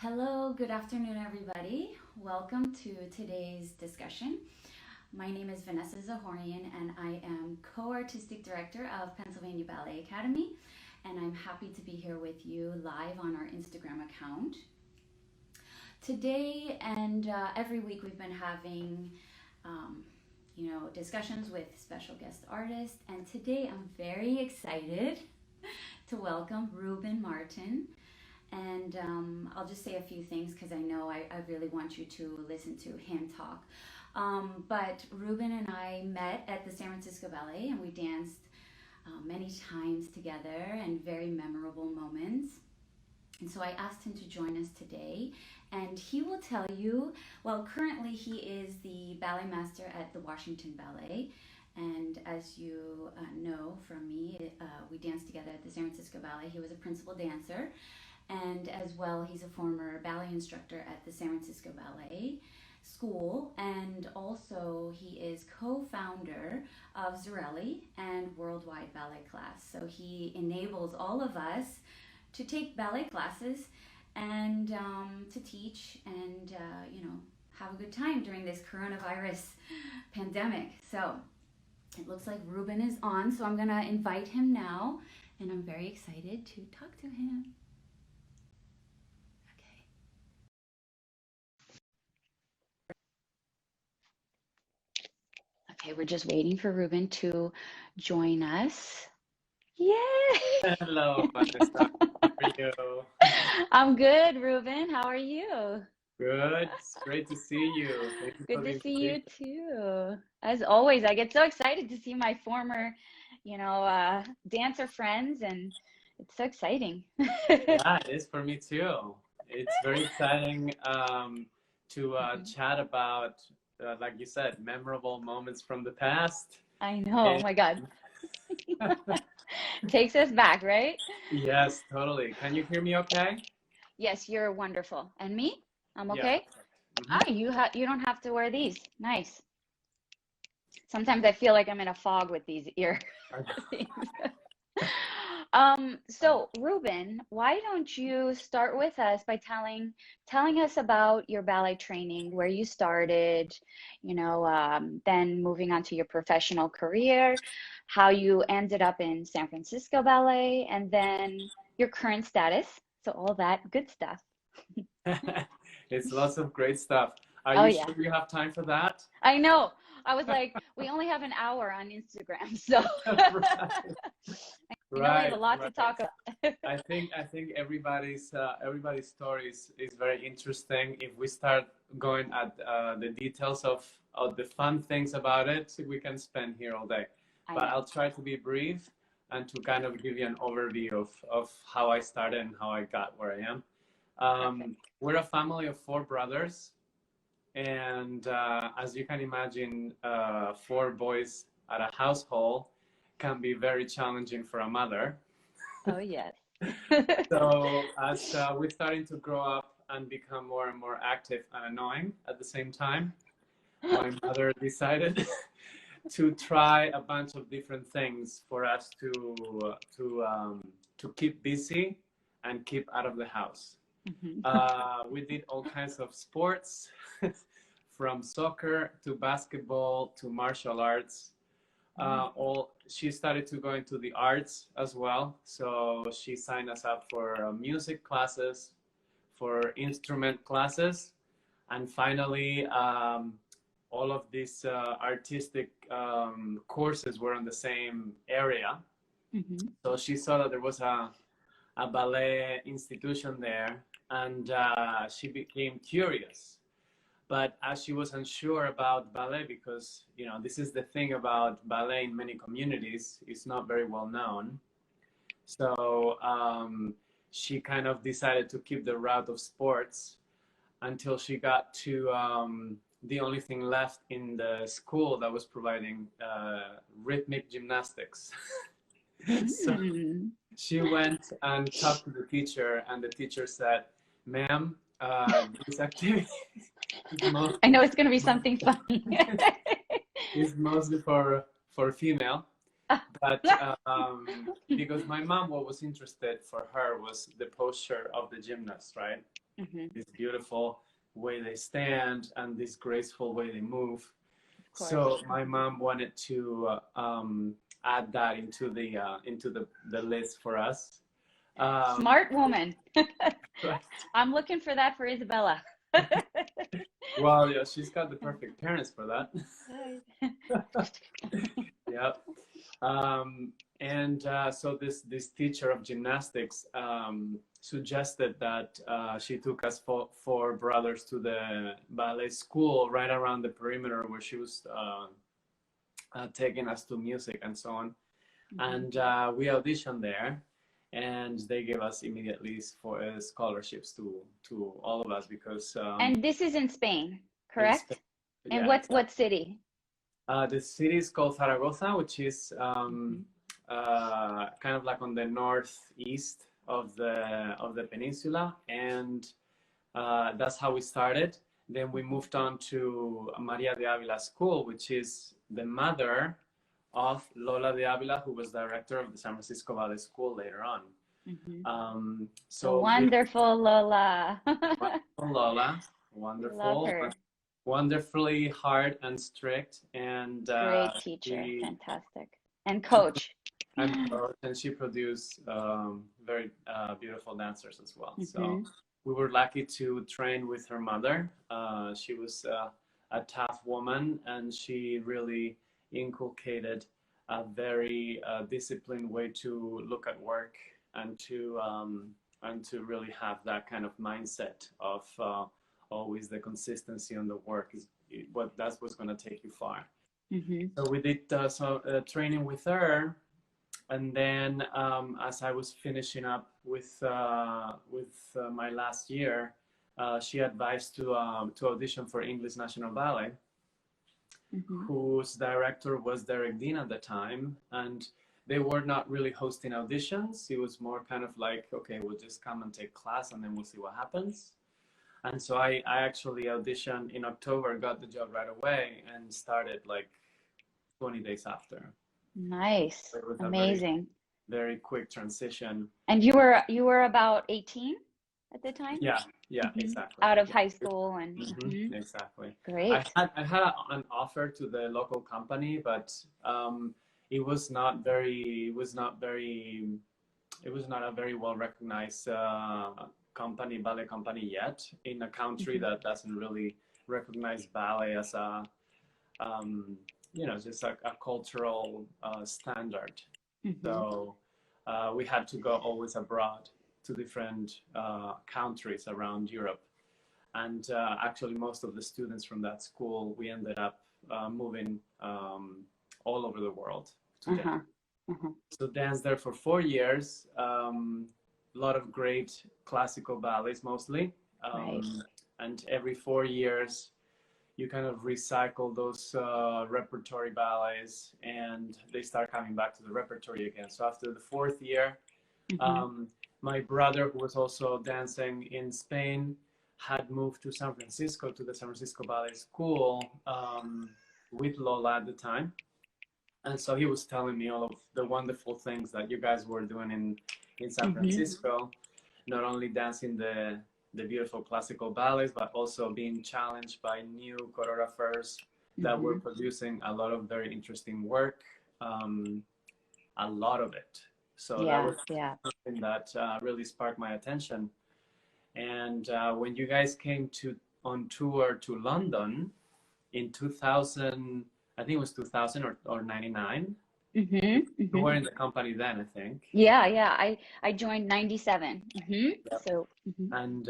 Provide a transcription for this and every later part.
Hello, good afternoon, everybody. Welcome to today's discussion. My name is Vanessa Zahorian, and I am co-artistic director of Pennsylvania Ballet Academy, and I'm happy to be here with you live on our Instagram account. Today and every week we've been having discussions with special guest artists, and today I'm very excited to welcome Rubén Martín. And I'll just say a few things because I know I really want you to listen to him talk. But Rubén and I met at the San Francisco Ballet, and we danced many times together and very memorable moments. And so I asked him to join us today, and he will tell you, well, currently he is the ballet master at the Washington Ballet. And as you know from me, we danced together at the San Francisco Ballet. He was a principal dancer. And as well, he's a former ballet instructor at the San Francisco Ballet School, and also he is co-founder of Zarelli and Worldwide Ballet Class. So he enables all of us to take ballet classes and to teach and have a good time during this coronavirus pandemic. So it looks like Rubén is on, so I'm gonna invite him now, and I'm very excited to talk to him. Okay, we're just waiting for Rubén to join us. Yay! Hello, Vanessa. How are you? I'm good, Rubén. How are you? Good. It's great to see you. Thank you for Good the to see you invitation. too. As always, I get so excited to see my former, dancer friends, and it's so exciting. Yeah, it is for me too. It's very exciting to Mhm. chat about, like you said, memorable moments from the past. I know. Oh And my God. Takes us back, right? yes, totally. Can you hear me okay? Yes, you're wonderful. And me? I'm Yeah, okay? perfect. Ah, you don't have to wear these. Nice. Sometimes I feel like I'm in a fog with these ear things. So Ruben, why don't you start with us by telling us about your ballet training, where you started, then moving on to your professional career, how you ended up in San Francisco Ballet, and then your current status. So all that good stuff. It's lots of great stuff. Are Oh you yeah. sure you have time for that? I know. I was like, we only have an hour on Instagram, so I know we have a Right, lot to right. talk about. I think everybody's story is very interesting. If we start going at the details of the fun things about it, we can spend here all day. I But know. I'll try to be brief and to kind of give you an overview of how I started and how I got where I am. Perfect. We're a family of four brothers, and as you can imagine, four boys at a household can be very challenging for a mother. Oh, yes. So as we're starting to grow up and become more and more active and annoying at the same time, my mother decided to try a bunch of different things for us to keep busy and keep out of the house. Mhm. We did all kinds of sports, from soccer to basketball to martial arts. Wonderful. All She started to go into the arts as well, so she signed us up for music classes, for instrument classes, and finally all of these artistic courses were in the same area. Hmm. So she saw that there was a ballet institution there, and she became curious. But as she was unsure about ballet, because this is the thing about ballet in many communities, it's not very well known. So she kind of decided to keep the route of sports until she got to the only thing left in the school that was providing rhythmic gymnastics. So Mm. she went and talked to the teacher, and the teacher said, "Ma'am, this activity is I mostly know it's going to be something funny. is mostly for female, But because my mom, what was interested for her was the posture of the gymnast, right? This beautiful way they stand and this graceful way they move. So my mom wanted to add that into the list for us. Smart woman. Right. I'm looking for that for Isabella. Well, yeah, she's got the perfect parents for that. Yeah. So this teacher of gymnastics suggested that she took us four brothers to the ballet school right around the perimeter where she was taking us to music and so on. And we auditioned there, and they gave us immediately for scholarships to all of us because. And this is in Spain, correct? Spain. And Yeah, what city? The city is called Zaragoza, which is kind of like on the northeast of the peninsula, and that's how we started. Then we moved on to Maria de Avila School, which is the mother of Lola de Avila, who was director of the San Francisco Ballet School later on. So wonderful Lola. Wonderful Lola, wonderful. Love her. Wonderfully hard and strict, and great teacher, fantastic, and coach. And she produced very beautiful dancers as well. So we were lucky to train with her mother. She was a tough woman, and she really inculcated a very disciplined way to look at work and to really have that kind of mindset of always the consistency on the work is that's what's going to take you far. So we did training with her, and then as I was finishing up with my last year, she advised to audition for English National Ballet, whose director was Derek Dean at the time, and they were not really hosting auditions. It was more kind of like, okay, we'll just come and take class, and then we'll see what happens. And so I actually auditioned in October, got the job right away, and started like 20 days after. Nice. So it was amazing. Very quick transition. And you were about 18 at the time? Yeah, exactly. Out of high school and exactly. Great. I had an offer to the local company, but it was not a very well recognized ballet company yet, in a country that doesn't really recognize ballet as a just a cultural standard. So we had to go always abroad to different countries around Europe, and actually most of the students from that school, we ended up moving all over the world to dance. So danced there for 4 years. A lot of great classical ballets mostly. And every 4 years you kind of recycle those repertory ballets, and they start coming back to the repertory again. So after the 4th year, my brother, who was also dancing in Spain, had moved to San Francisco, to the San Francisco Ballet School with Lola at the time. And so he was telling me all of the wonderful things that you guys were doing in San Francisco, not only dancing the beautiful classical ballets, but also being challenged by new choreographers that were producing a lot of very interesting work, a lot of it. So that was something that really sparked my attention. And when you guys came on tour to London in 2000, I think it was 2000 or 99. You were in the company then, I think. Yeah. I joined 97. So. And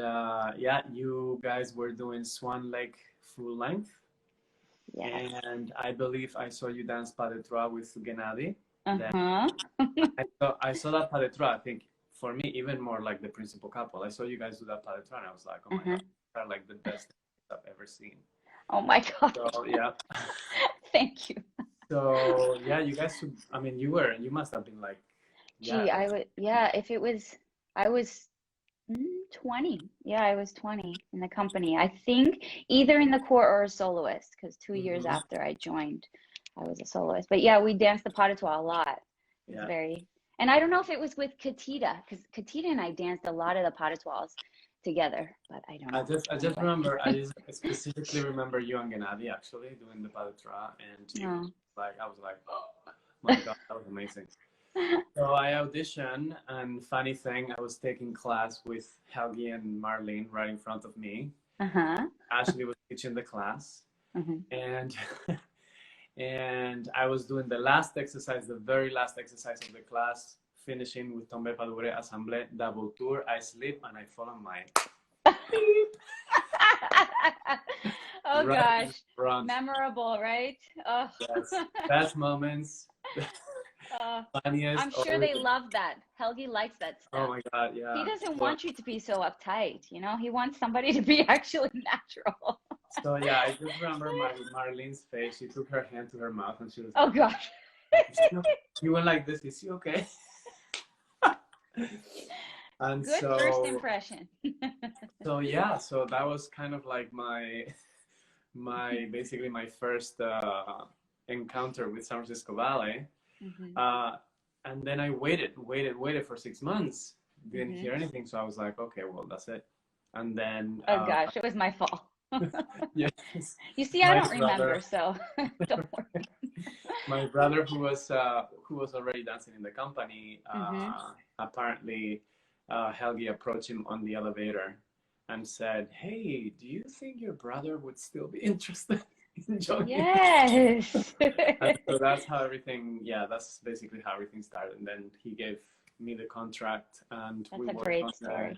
you guys were doing Swan leg full length. Yes. And I believe I saw you dance pas de trois with Gennady. I saw that pas de trois, I think, for me, even more like the principal couple. I saw you guys do that pas de trois, and I was like, oh my God, they're like the best I've ever seen. Oh my God. So, yeah. Thank you. So, yeah, you guys should, I mean, you must have been like, I was 20. Yeah, I was 20 in the company. I think either in the corps or a soloist, because 2 years after I joined. I was a soloist. But yeah, we danced the pas de trois a lot. It's Yeah. very, and I don't know if it was with Katita, because Katita and I danced a lot of the pas de trois together, but I don't know. I just Anyway. remember, I just specifically remember you and Gennady actually doing the pas de trois, and it was Oh. like, I was like, oh my God, that was amazing. So I auditioned, and funny thing, I was taking class with Helgi and Marlene right in front of me. Uh-huh. Ashley was teaching the class, Mm-hmm. and and I was doing the last exercise, the very last exercise of the class, finishing with Tombe Padure Assemblée, double tour. I slip and I fall on my Oh right gosh, front. memorable, right? Oh. Yes, best moments. Funniest. I'm sure they love that. Helgi likes that Oh stuff. my God, yeah. He doesn't So, want you to be so uptight, you know? He wants somebody to be actually natural. so yeah, I just remember Marlene's face. She took her hand to her mouth and she was Oh like, gosh. she went like this. Is she okay? And Good so, first impression. so yeah, so that was kind of like my basically my first encounter with San Francisco Ballet. Mm-hmm. And then I waited for 6 months. Didn't Mm-hmm. hear anything, so I was like, okay, well, that's it. And then Oh gosh, it was my fault. yes, You see, I my don't remember, so don't worry. my brother, who was already dancing in the company, apparently Helgi approached him on the elevator and said, "Hey, do you think your brother would still be interested in joining?" Yes. And so that's how everything. Yeah, that's basically how everything started. And then he gave me the contract, and That's we a worked great story.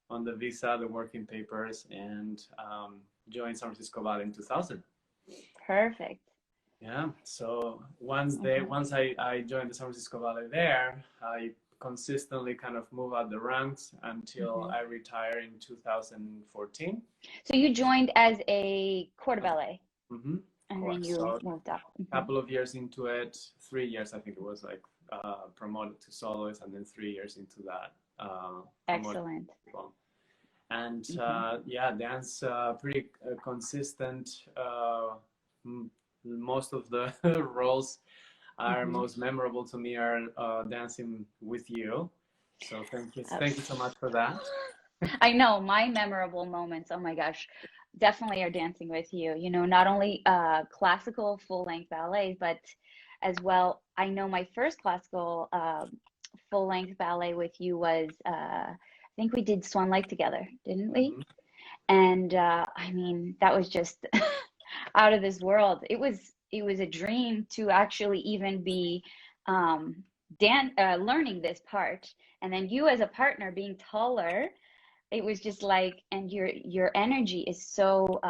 on the visa, the working papers, and joined San Francisco Ballet in 2000. Perfect. Yeah. So once I joined the San Francisco Ballet there, I consistently kind of move up the ranks until I retire in 2014. So you joined as a corps de ballet, Mm-hmm. and then you moved up. A couple of years into it, 3 years, I think it was like promoted to soloist, and then 3 years into that. Excellent. And yeah, dance pretty consistent. Most of the roles are most memorable to me are dancing with you. So thank you so much for that. I know my memorable moments. Oh my gosh, definitely are dancing with you. You know, not only classical full-length ballet, but as well, I know my first classical full-length ballet with you was I think we did Swan together, didn't we? And I mean, that was just out of this world. It was a dream to actually even be learning this part, and then you as a partner being taller. It was just like, and your energy is so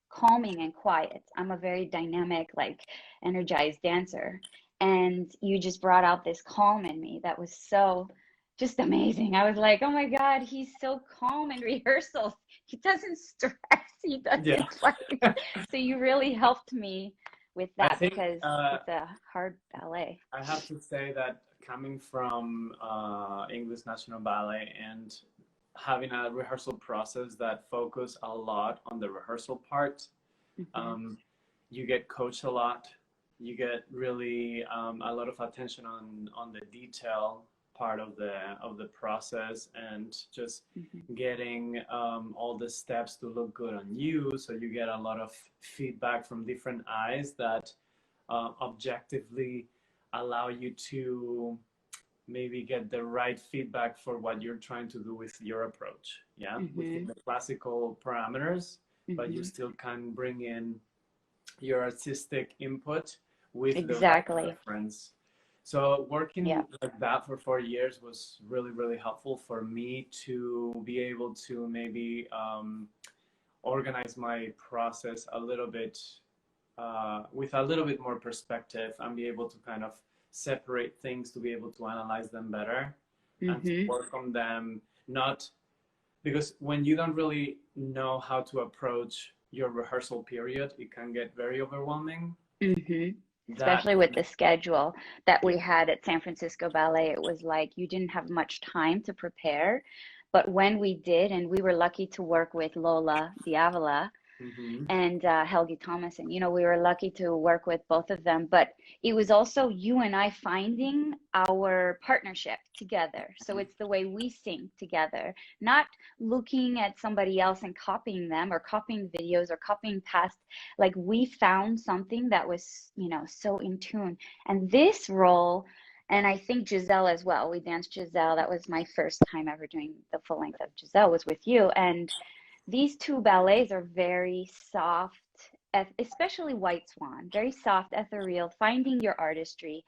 calming and quiet. I'm a very dynamic, like energized dancer, and you just brought out this calm in me that was so just amazing. I was like, oh my God, he's so calm in rehearsals. He doesn't stress. He doesn't like. So you really helped me with that because it's a hard ballet. I have to say that coming from English National Ballet and having a rehearsal process that focus a lot on the rehearsal part, you get coached a lot. You get really a lot of attention on the detail part of the process, and just getting all the steps to look good on you. So you get a lot of feedback from different eyes that objectively allow you to maybe get the right feedback for what you're trying to do with your approach. Within the classical parameters, but you still can bring in your artistic input with the right reference. So working like that for 4 years was really, really helpful for me to be able to maybe organize my process a little bit with a little bit more perspective, and be able to kind of separate things to be able to analyze them better and to work on them. Not because when you don't really know how to approach your rehearsal period, it can get very overwhelming. Especially with the schedule that we had at San Francisco Ballet. It was like you didn't have much time to prepare, but when we did, and we were lucky to work with Lola Diavola, Mm-hmm. and Helgi Thomason. You know, we were lucky to work with both of them, but it was also you and I finding our partnership together. So it's the way we sing together, not looking at somebody else and copying them or copying videos or copying past. Like we found something that was, you know, so in tune. And this role, and I think Giselle as well. We danced Giselle. That was my first time ever doing the full length of Giselle was with you. And these two ballets are very soft, especially White Swan, very soft, ethereal, finding your artistry.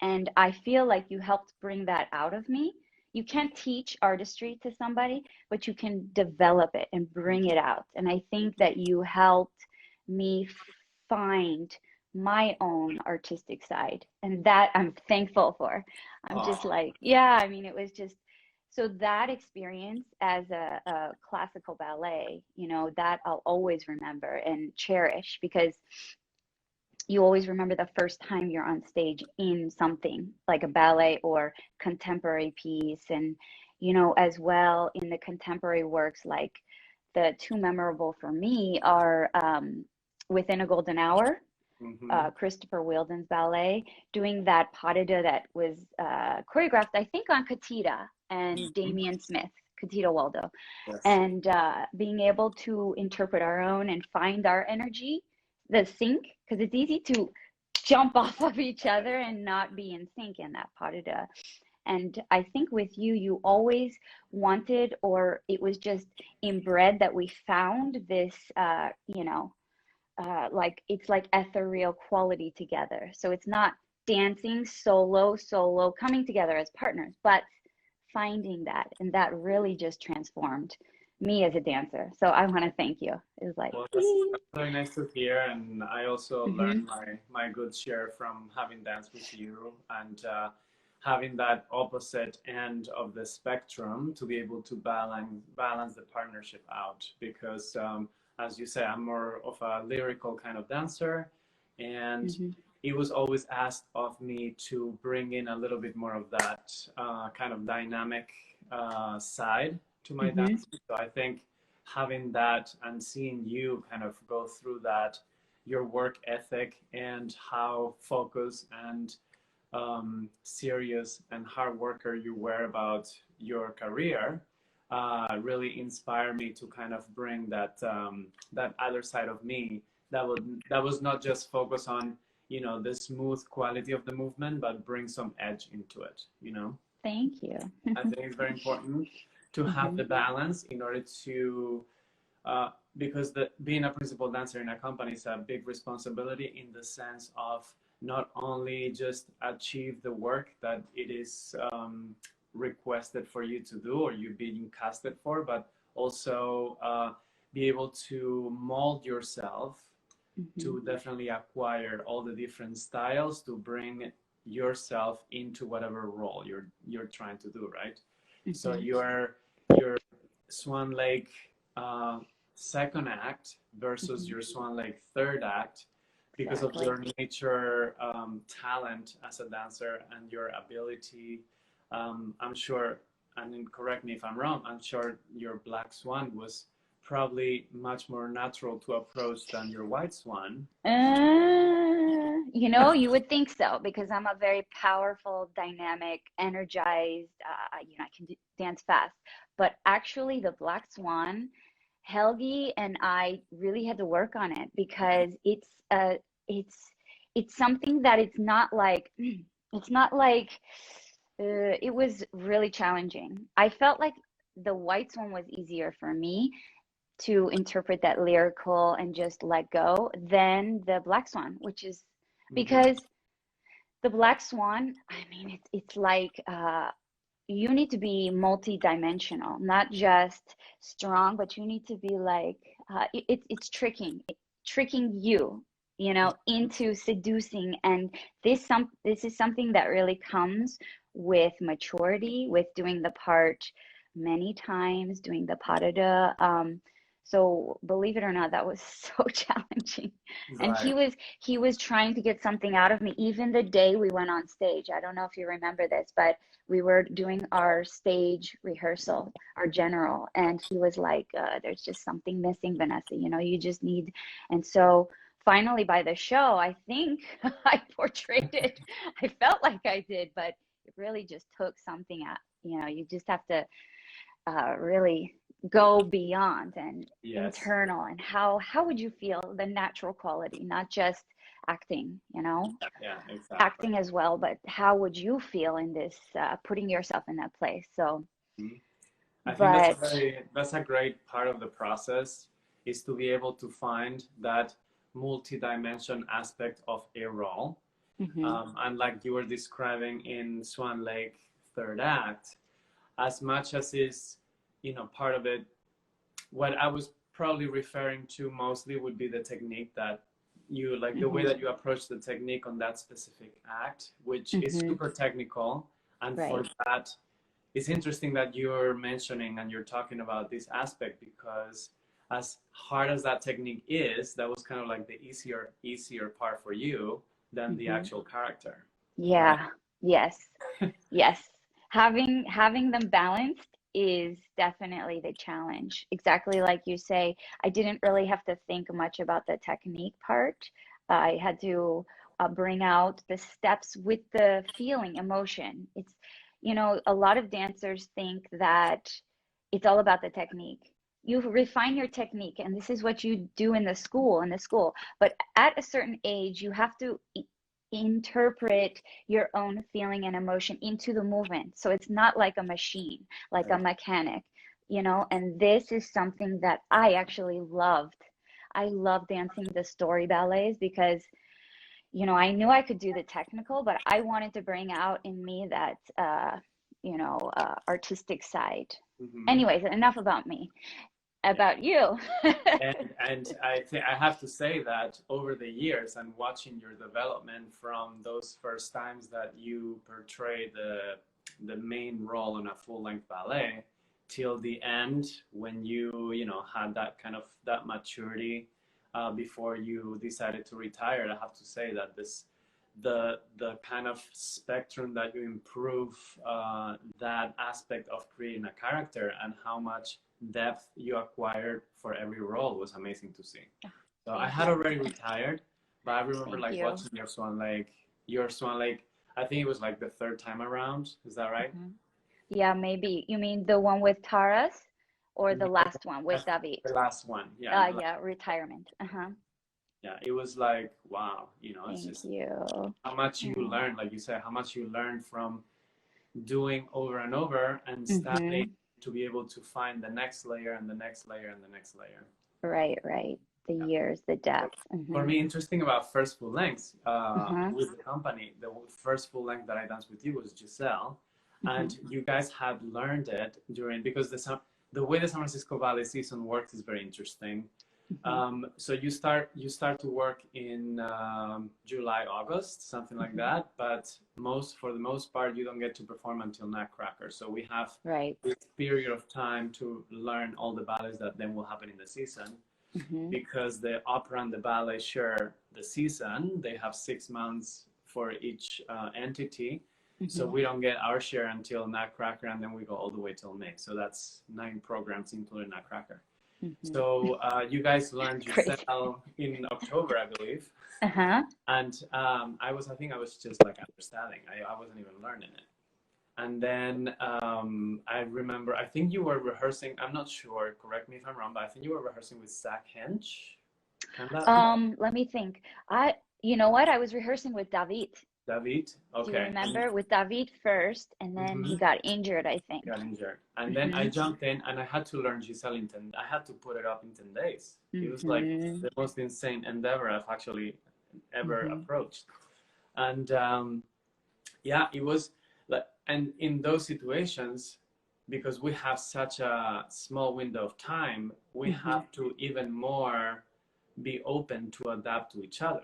And I feel like you helped bring that out of me. You can't teach artistry to somebody, but you can develop it and bring it out. And I think that you helped me find my own artistic side. And that I'm thankful for. I'm just Oh, like, yeah, I mean, it was just so that experience as a classical ballet, you know, that I'll always remember and cherish because you always remember the first time you're on stage in something like a ballet or contemporary piece. And, you know, as well in the contemporary works, like the two memorable for me are Within a Golden Hour, mm-hmm. Christopher Wheeldon's ballet, doing that pas de deux that was choreographed, I think, on Katita and Mm-hmm. Damian Smith, Katita Waldo, Yes. and being able to interpret our own and find our energy, the sync, because it's easy to jump off of each other and not be in sync in that pas de deux. And I think with you, you always wanted, or it was just inbred that we found this, you know, like it's like ethereal quality together. So it's not dancing solo, coming together as partners, but finding that. And that really just transformed me as a dancer. So I want to thank you. It was like, Well, that's very nice to hear, and I also mm-hmm, learned my good share from having danced with you and having that opposite end of the spectrum to be able to balance the partnership out. Because, as you say, I'm more of a lyrical kind of dancer, and mm-hmm, it was always asked of me to bring in a little bit more of that kind of dynamic side to my mm-hmm. dance. So I think having that and seeing you kind of go through that, your work ethic and how focused and serious and hard worker you were about your career really inspired me to kind of bring that other side of me that was not just focus on, you know, the smooth quality of the movement, but bring some edge into it, you know. Thank you. I think it's very important to have Mm-hmm, the balance in order to uh, because being a principal dancer in a company is a big responsibility in the sense of not only just achieve the work that it is requested for you to do or you being casted for, but also be able to mold yourself mm-hmm, to definitely acquire all the different styles to bring yourself into whatever role you're trying to do, right? So mm-hmm. your Swan Lake uh, second act versus Mm-hmm. your Swan Lake third act, because of Exactly. your nature, talent as a dancer, and your ability. I'm sure, and correct me if I'm wrong, I'm sure your Black Swan was probably much more natural to approach than your White Swan. You know, you would think so because I'm a very powerful, dynamic, energized, you know, I can dance fast. But actually, the Black Swan, Helgi and I really had to work on it because it's it's something that it's not like it's not like it was really challenging. I felt like the White Swan was easier for me to interpret that lyrical and just let go than the Black Swan, which is Mm-hmm. because the Black Swan, I mean, it's like you need to be multi-dimensional, not just strong, but you need to be like it's tricking you, you know, into seducing. And this is something that really comes with maturity, with doing the part many times, doing the pas de deux. So believe it or not, that was so challenging. And Right. he was trying to get something out of me even the day we went on stage. I don't know if you remember this, but we were doing our stage rehearsal, our general, and he was like, there's just something missing, Vanessa, you know, you just need. And so finally by the show, I think I portrayed it. I felt like I did, but it really just took something out. You know, you just have to really go beyond and Yes. internal. And how would you feel the natural quality, not just acting, you know, Yeah, exactly. acting as well, but how would you feel in this, putting yourself in that place? So, Mhm. I think but that's a great part of the process, is to be able to find that multi-dimension aspect of a role. mhm, And like you were describing in Swan Lake third act, as much as is, you know, part of it, what I was probably referring to mostly would be the technique that you like, the way mhm, that you approach the technique on that specific act, which is mhm, super technical. And for right, that, it's interesting that you're mentioning and you're talking about this aspect, because as hard as that technique is, that was kind of like the easier part for you than the mhm, actual character, right? yeah, yes, yes. Having them balanced is definitely the challenge. Exactly like you say, I didn't really have to think much about the technique part. I had to bring out the steps with the feeling, emotion. It's, you know, a lot of dancers think that it's all about the technique. You refine your technique, and this is what you do in the school. But at a certain age, you have to interpret your own feeling and emotion into the movement. So it's not like a machine, like a Right. mechanic, you know, and this is something that I actually loved. I love dancing the story ballets because, you know, I knew I could do the technical, but I wanted to bring out in me that, artistic side. Hmm. Anyways, enough about me, about you. And I have to say that over the years and watching your development from those first times that you portray the main role in a full length ballet till the end, when you know, had that kind of that maturity before you decided to retire, I have to say that the kind of spectrum that you improve, that aspect of creating a character, and how much depth you acquired for every role was amazing to see. So I Thank had you. already retired, but I remember Thank like you. watching your Swan Lake. I think it was like the third time around. Is that right? Mhm. Yeah, maybe. You mean the one with Taras or the Yeah, last one I with think David? the last one. Yeah, the last, Yeah, retirement. Uh-huh. yeah. It was like wow. You know, it's Thank just you. how much you Oh. learn. Like you said, how much you learn from doing over and over and starting Mm-hmm. to be able to find the next layer and the next layer and the next layer. Right, right. The Yeah. years, the So depth. for Mm-hmm. me, interesting about first full length Uh-huh. with the company, the first full length that I danced with you was Giselle, Mm-hmm. and you guys had learned it during, because the way the San Francisco Ballet season works is very interesting. Mm-hmm. So you start to work in July, August, something like Mm-hmm. that. But for the most part, you don't get to perform until Nutcracker. So we have Right. this period of time to learn all the ballets that then will happen in the season. Mm-hmm. Because the opera and the ballet share the season, they have 6 months for each entity. So Mm-hmm. we don't get our share until Nutcracker, and then we go all the way till May. So that's 9 programs, including Nutcracker. Mm-hmm. So you guys learned Crazy. Giselle in October, I believe, Uh-huh. and I think I was just like understanding. I wasn't even learning it. And then I remember, I think you were rehearsing. I'm not sure. Correct me if I'm wrong, but I think you were rehearsing with Zach Hench. Can that be Let me think. You know what? I was rehearsing with David. David? Do you Okay. remember? With David first, and then he Mm-hmm. got injured, I think. Got injured, and then I Mm-hmm. jumped in, and I had to learn Giselle in 10. I had to put it up in 10 days. It was like Mm-hmm. the most insane endeavor I've actually ever Mm-hmm. approached. And yeah, it was like, and in those situations, because we have such a small window of time, we Mm-hmm. have to even more be open to adapt to each other.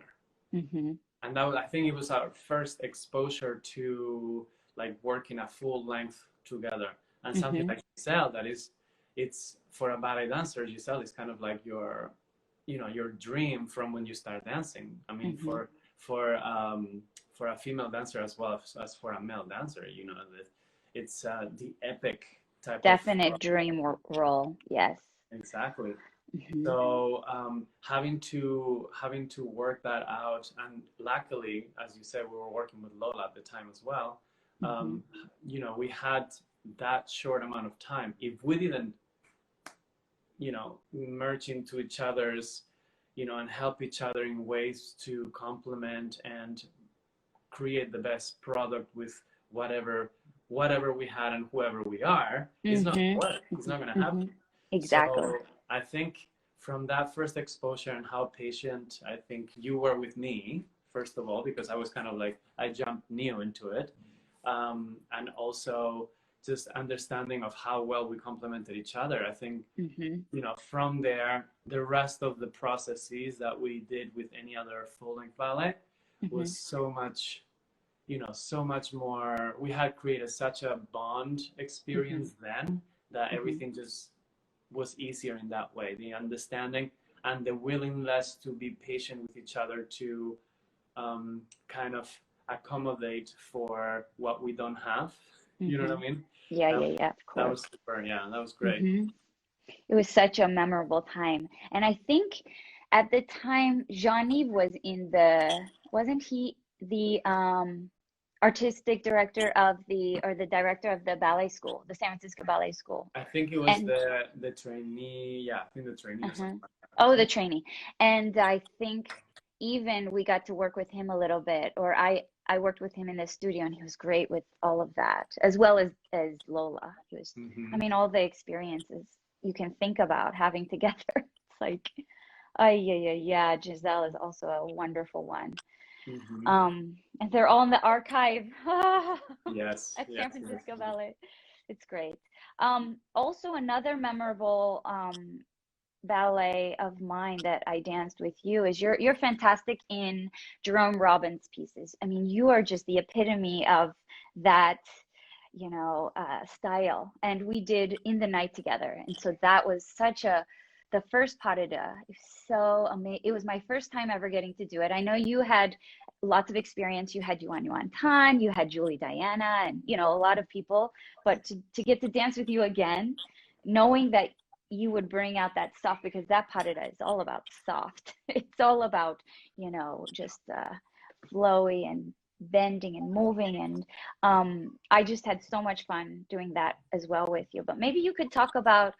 Mm-hmm. And that was, I think it was our first exposure to like working a full length together, and something Mm-hmm. like Giselle that is, it's for a ballet dancer, Giselle, it's kind of like your, you know, your dream from when you start dancing. I mean, for a female dancer as well as for a male dancer, you know, it's the epic type of Definite dream role. Yes. exactly. So having to work that out, and luckily, as you said, we were working with Lola at the time as well. You know, we had that short amount of time. If we didn't, you know, merge into each other's, you know, and help each other in ways to complement and create the best product with whatever we had and whoever we are, it's not gonna work. It's not gonna happen. Exactly. So I think from that first exposure and how patient I think you were with me, first of all, because I was kind of like, I jumped new into it. And also just understanding of how well we complemented each other. I think, you know, from there, the rest of the processes that we did with any other full-length ballet was so much, you know, so much more. We had created such a bond experience then that everything just was easier in that way. The understanding and the willingness to be patient with each other to kind of accommodate for what we don't have. You know what I mean? Yeah, That, of that course. was super. Yeah, that was great. It was such a memorable time. And I think at the time, Jean-Yves was wasn't he the artistic director of or the director of the ballet school, the San Francisco Ballet School? I think it was the trainee. Yeah, I think the trainee or something like that. Oh, the trainee. And I think even we got to work with him a little bit, or I worked with him in the studio, and he was great with all of that, as well as Lola. He was, I mean, all the experiences you can think about having together. It's like, oh yeah, Giselle is also a wonderful one. And they're all in the archive Yes, at San Francisco yes. Ballet. It's great. Also another memorable ballet of mine that I danced with you is you're fantastic in Jerome Robbins pieces. I mean, you are just the epitome of that, you know, style. And we did In the Night together, and so that was the first pas de deux. So amazing. It was my first time ever getting to do it. I know you had lots of experience. You had Yuan Yuan Tan, you had Julie Diana, and you know, a lot of people. But to get to dance with you again, knowing that you would bring out that soft, because that pas de deux is all about soft. It's all about, you know, just flowy and bending and moving. And I just had so much fun doing that as well with you. But maybe you could talk about,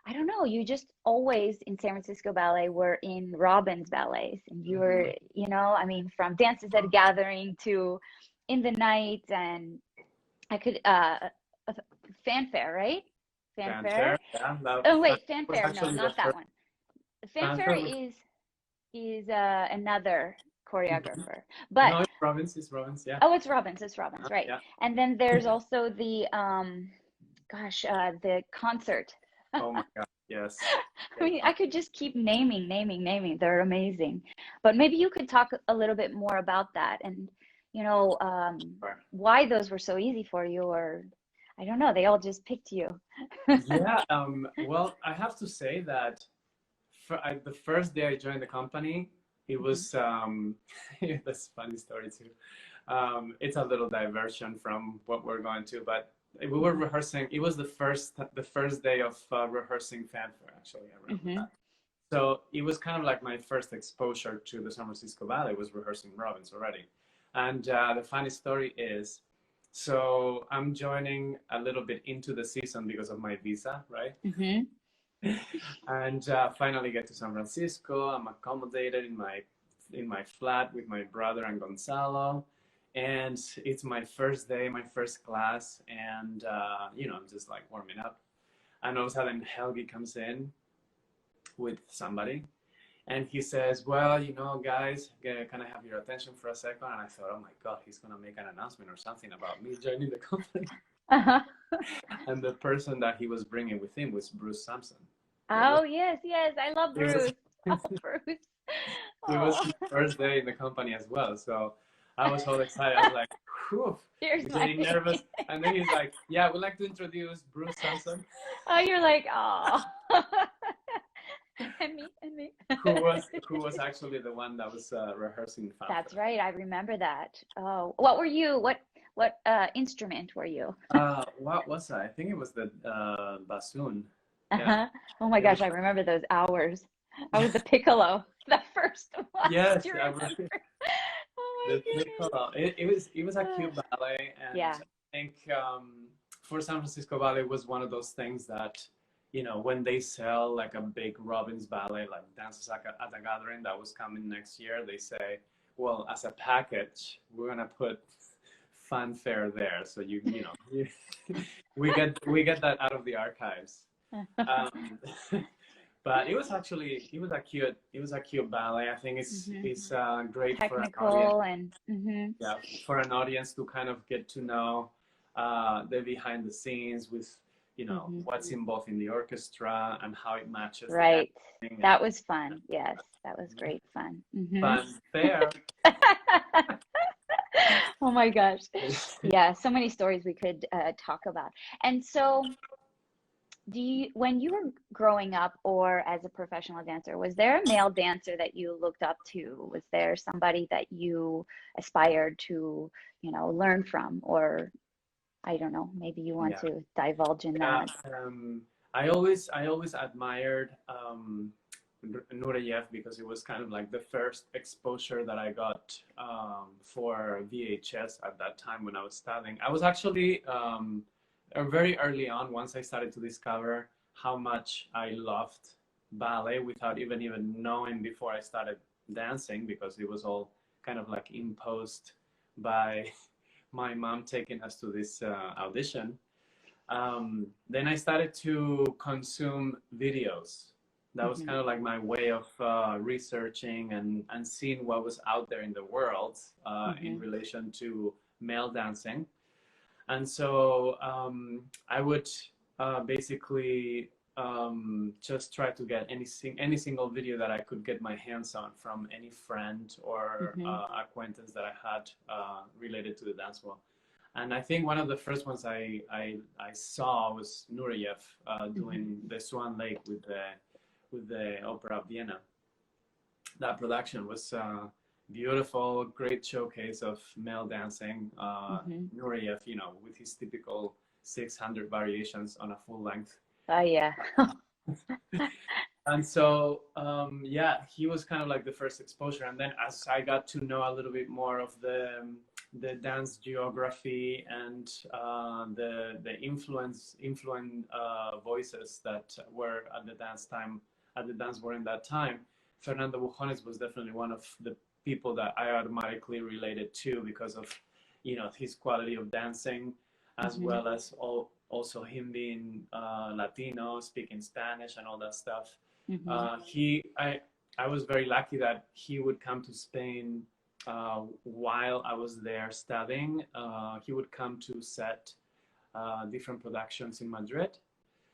I don't know, you just always in San Francisco Ballet were in Robbins ballets, and you were, you know, I mean, from Dances at a Gathering to In the Night, and I could Fanfare, right? Fanfare. Yeah. Oh wait, Fanfare. No, Actually not that one. Fanfare was, is another choreographer. But no, it's Robbins. It's Robbins. Yeah. oh, it's Robbins. It's Robbins, right? Yeah. And then there's also the the concert. Oh my God. Yes. I mean, I could just keep naming. They're amazing. But maybe you could talk a little bit more about that, and you know, why those were so easy for you, or I don't know, they all just picked you. Yeah. Well, I have to say that the first day I joined the company, it was that's a funny story too. It's a little diversion from what we're going to, but we were rehearsing. It was the first day of rehearsing Fanfare, actually. I remember that. So it was kind of like my first exposure to the San Francisco Ballet was rehearsing Robbins already. And the funny story is, so I'm joining a little bit into the season because of my visa, right? And finally get to San Francisco. I'm accommodated in my flat with my brother and Gonzalo. And it's my first day, my first class, and you know, I'm just like warming up. And all of a sudden, Helgi comes in with somebody, and he says, "Well, you know, guys, can I have your attention for a second?" And I thought, "Oh my God, he's gonna make an announcement or something about me joining the company." And the person that he was bringing with him was Bruce Sampson. Oh yes, I love Bruce. Oh, Bruce. It was his first day in the company as well, so. I was all excited. I was like, whew, Here's my getting nervous. And then he's like, yeah, we'd like to introduce Bruce Sanson, oh, you're like, oh. And me. who was actually the one that was rehearsing That's fanfare. right. I remember that. Oh, what were you? What instrument were you? What was I? I think it was the bassoon. Yeah, Uh-huh. Oh my it was. gosh, I remember those hours. I was the piccolo, the first one. Do Yes, you I remember? was Oh the my Nicola. It was a goodness. cute ballet, and Yeah. I think for San Francisco Ballet was one of those things that, you know, when they sell like a big Robbins ballet, like Dances at a Gathering that was coming next year, they say, well, as a package, we're gonna put fanfare there, so you know, we get that out of the archives. Um, but it was a cute ballet. I think Hmm. it's great for an audience. Technical and Yeah, for an audience to kind of get to know the behind the scenes with, you know, hmm. what's involved in the orchestra and how it matches the Right. dancing and That was fun. Yes, that was great fun. Hmm. fanfare. Oh my gosh. Yeah, so many stories we could talk about. And so, when you were growing up or as a professional dancer, was there a male dancer that you looked up to? Was there somebody that you aspired to, learn from? Or I don't know, maybe you want Yeah, to divulge in yeah. that. I always admired Nureyev because it was kind of like the first exposure that I got for VHS at that time when I was studying. I was actually very early on, once I started to discover how much I loved ballet without even knowing before I started dancing, because it was all kind of like imposed by my mom taking us to this audition. Then I started to consume videos. That was Hmm. kind of like my way of researching and seeing what was out there in the world in Hmm. relation to male dancing. And so I would basically just try to get any single video that I could get my hands on from any friend or Hmm. acquaintance that I had related to the dance world. And I think one of the first ones I saw was Nureyev Hmm. doing the Swan Lake with the Opera of Vienna. That production was beautiful, great showcase of male dancing. Hmm. Nureyev, you know, with his typical 600 variations on a full length. Oh yeah. And so, yeah, he was kind of like the first exposure. And then as I got to know a little bit more of the dance geography and the influent voices that were at the dance world in that time, Fernando Bujones was definitely one of the people that I automatically related to because of, you know, his quality of dancing, as Hmm. well as also him being Latino, speaking Spanish and all that stuff. Hmm. He I was very lucky that he would come to Spain while I was there studying. He would come to set different productions in Madrid.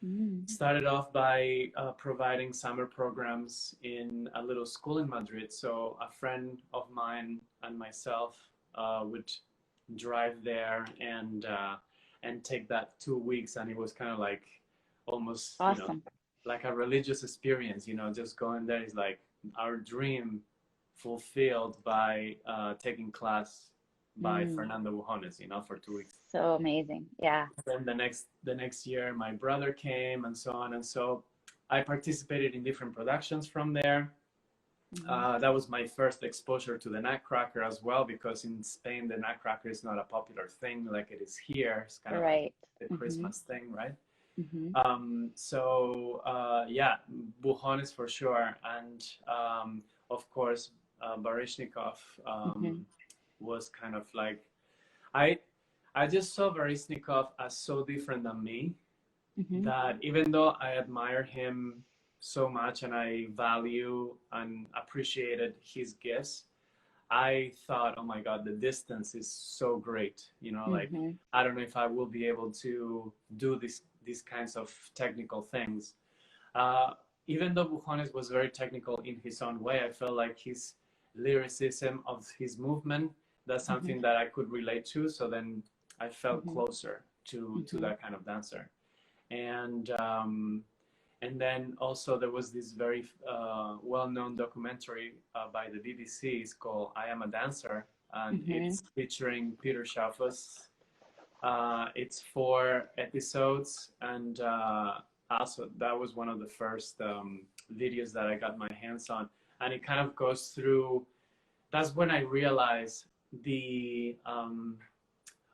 Hmm. Started off by providing summer programs in a little school in Madrid. So a friend of mine and myself would drive there and take that 2 weeks, and it was kind of like almost, you know, Awesome. like a religious experience. You know, just going there is like our dream fulfilled by taking class by Mm. Fernando Bujones, you know, for 2 weeks. So amazing. Yeah. Then the next year, my brother came, and so on, and so I participated in different productions from there. Hmm. That was my first exposure to the Nutcracker as well, because in Spain the Nutcracker is not a popular thing like it is here. It's kind of like Right. the Hmm. Christmas thing, right? Hmm. Yeah, Bujones for sure, and of course Baryshnikov Hmm. was kind of like I I just saw Baryshnikov as so different than me, Hmm. that even though I admire him so much and I value and appreciated his gifts, I thought, oh my God, the distance is so great. You know, like Hmm. I don't know if I will be able to do these kinds of technical things. Uh, Even though Bujones was very technical in his own way, I felt like his lyricism of his movement that's something that I could relate to. So then I felt closer to that kind of dancer. And then also there was this very well-known documentary by the BBC. It's called I Am a Dancer, and it's featuring Peter Schaufus. It's 4 episodes, and also that was one of the first videos that I got my hands on. And it kind of goes through, that's when I realized the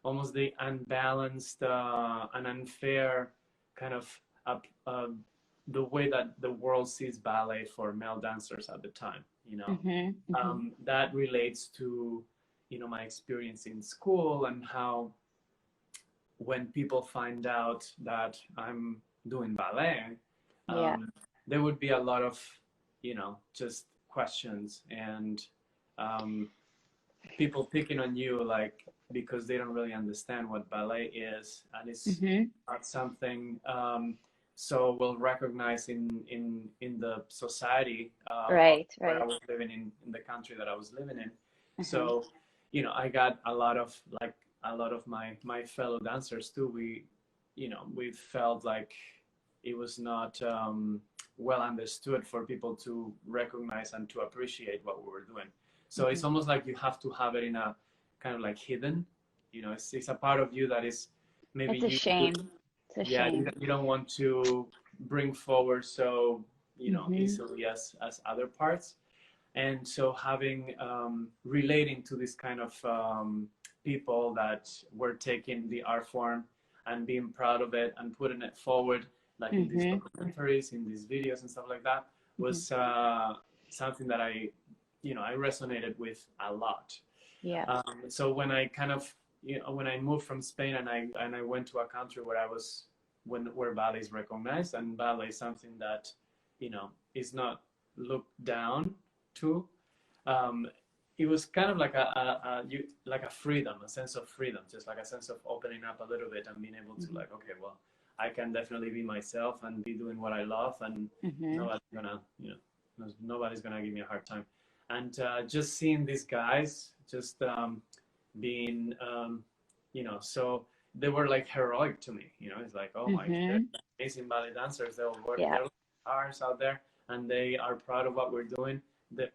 almost the unbalanced and unfair kind of the way that the world sees ballet for male dancers at the time, you know. That relates to, you know, my experience in school, and how when people find out that I'm doing ballet, there would be a lot of, you know, just questions, and people picking on you, like, because they don't really understand what ballet is, and it's not something so well recognized in the society where I was living in the country that I was living in. So, you know, I got a lot of my fellow dancers too. We felt like it was not well understood for people to recognize and to appreciate what we were doing. So it's almost like you have to have it in a kind of like hidden, you know, it's a part of you that is maybe it's a shame. It's a shame. You don't want to bring forward so, you know, easily as other parts. And so having relating to this kind of people that were taking the art form and being proud of it and putting it forward, like in these documentaries, in these videos and stuff like that, was something that I resonated with a lot. Yeah. So when I kind of, you know, when I moved from Spain and I went to a country where ballet is recognized, and ballet is something that, you know, is not looked down to, it was kind of like a freedom, a sense of freedom, just like a sense of opening up a little bit and being able to like, okay, well, I can definitely be myself and be doing what I love, and nobody's gonna give me a hard time. And just seeing these guys just being, you know, so they were like heroic to me. You know, it's like, oh my God, amazing ballet dancers. They'll work their hours out there, and they are proud of what we're doing,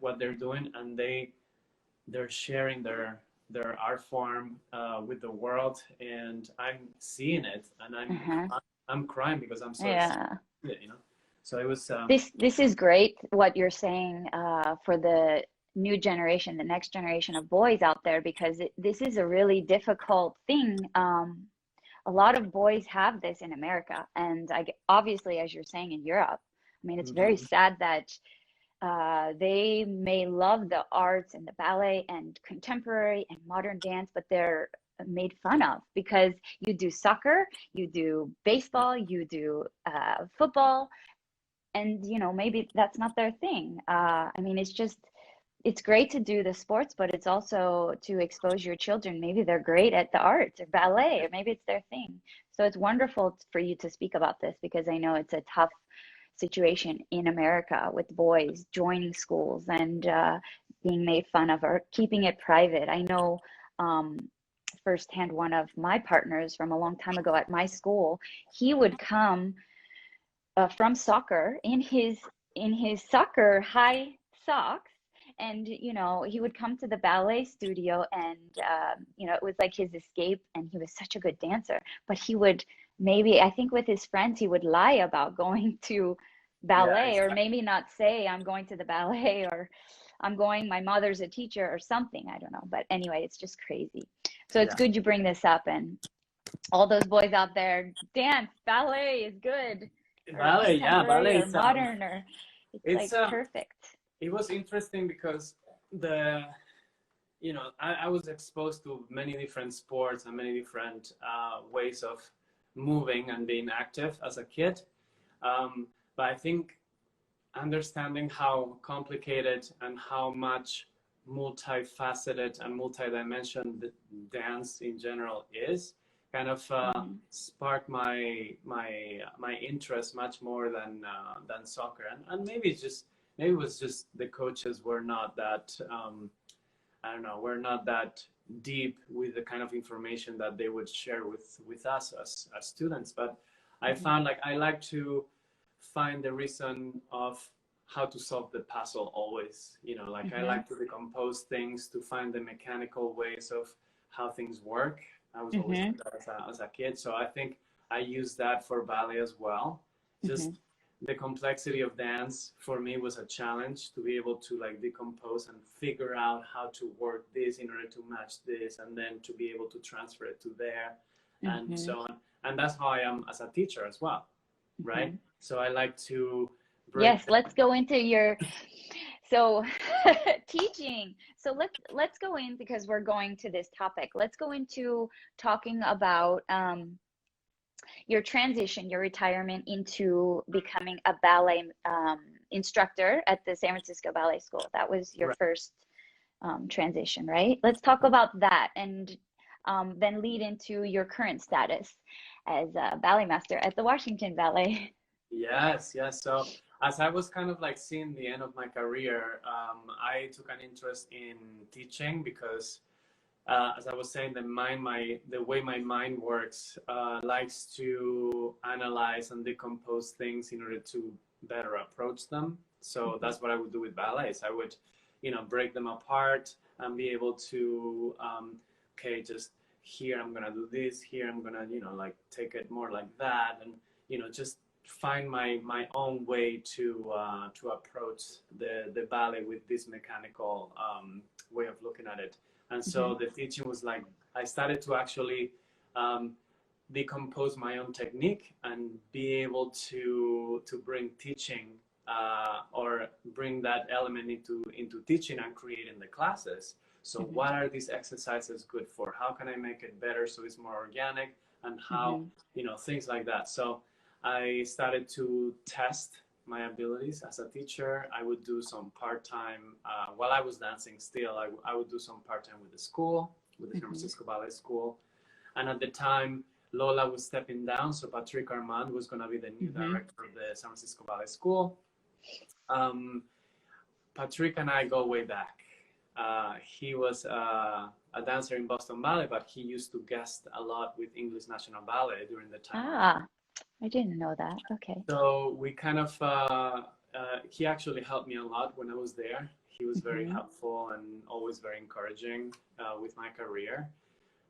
what they're doing, and they're sharing their art form with the world. And I'm seeing it, and I'm crying because I'm so excited, you know. So it was this is great what you're saying for the new generation, the next generation of boys out there, because this is a really difficult thing. A lot of boys have this in America, and obviously, as you're saying, in Europe. I mean, it's very sad that they may love the arts and the ballet and contemporary and modern dance, but they're made fun of because you do soccer, you do baseball, you do football, and you know, maybe that's not their thing. I mean, it's great to do the sports, but it's also to expose your children. Maybe they're great at the arts or ballet, or maybe it's their thing. So it's wonderful for you to speak about this, because I know it's a tough situation in America with boys joining schools and being made fun of or keeping it private. I know firsthand, one of my partners from a long time ago at my school, he would come from soccer in his soccer high socks, and you know, he would come to the ballet studio, and you know, it was like his escape, and he was such a good dancer. But he would, maybe, I think with his friends, he would lie about going to ballet, or maybe not say I'm going to the ballet, or I'm going, my mother's a teacher or something, I don't know. But anyway, it's just crazy. So it's good you bring this up, and all those boys out there, dance, ballet is good. Ballet, ballet or modern, or it's like perfect. It was interesting because I was exposed to many different sports and many different ways of moving and being active as a kid. But I think understanding how complicated and how much multifaceted and multidimensional dance in general is, kind of sparked my interest much more than soccer. And maybe it was just the coaches were not that we're not that deep with the kind of information that they would share with us as students. But I found like I like to find the reason of how to solve the puzzle always, you know, like I like to decompose things to find the mechanical ways of how things work. I was always like that as a kid. So I think I use that for ballet as well. Just the complexity of dance for me was a challenge to be able to like decompose and figure out how to work this in order to match this, and then to be able to transfer it to there and so on. And that's how I am as a teacher as well, right? So I like to Yes, let's go into your teaching. So let's go in, because we're going to this topic. Let's go into talking about your transition, your retirement into becoming a ballet instructor at the San Francisco Ballet School. That was your first transition, right? Let's talk about that, and then lead into your current status as a ballet master at the Washington Ballet. Yes. So as I was kind of like seeing the end of my career, I took an interest in teaching because, as I was saying, the way my mind works likes to analyze and decompose things in order to better approach them. So that's what I would do with ballets. I would, you know, break them apart and be able to, okay, just here I'm gonna do this, here I'm gonna, you know, like take it more like that, and you know, just find my own way to approach the ballet with this mechanical way of looking at it. And so the teaching was like, I started to actually decompose my own technique and be able to bring teaching or bring that element into teaching and creating the classes. So what are these exercises good for? How can I make it better so it's more organic? And how, you know, things like that. So I started to test my abilities as a teacher. I would do some part-time, while I was dancing still, I would do some part-time with the school, with the San Francisco Ballet School. And at the time, Lola was stepping down, so Patrick Armand was going to be the new director of the San Francisco Ballet School. Patrick and I go way back. He was a dancer in Boston Ballet, but he used to guest a lot with English National Ballet during the time. I didn't know that. Okay. So we kind of, he actually helped me a lot when I was there. He was very helpful and always very encouraging with my career.